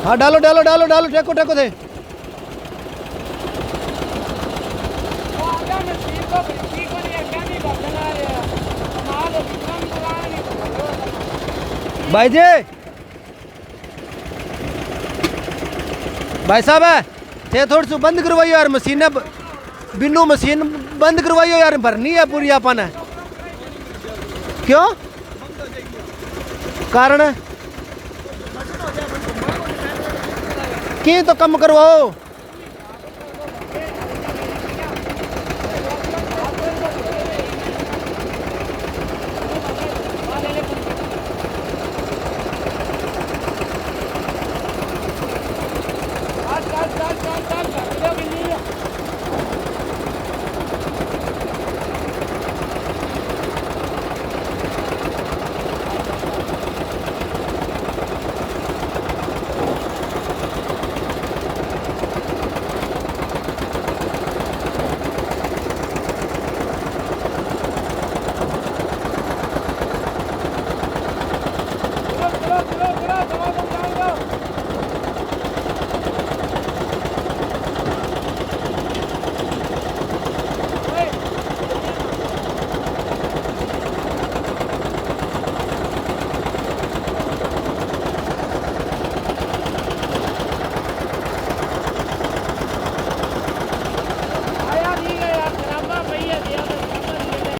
हाँ डालो डालो डालो डालो, टेको टेको थे। भाई जी, भाई साहब है थे थोड़ी सी बंद करवाइयो यार मशीन, बिन्नू मशीन बंद करवाइयो यार, भरनी है पूरी अपन है। क्यों कारण की तो कम करवाओ।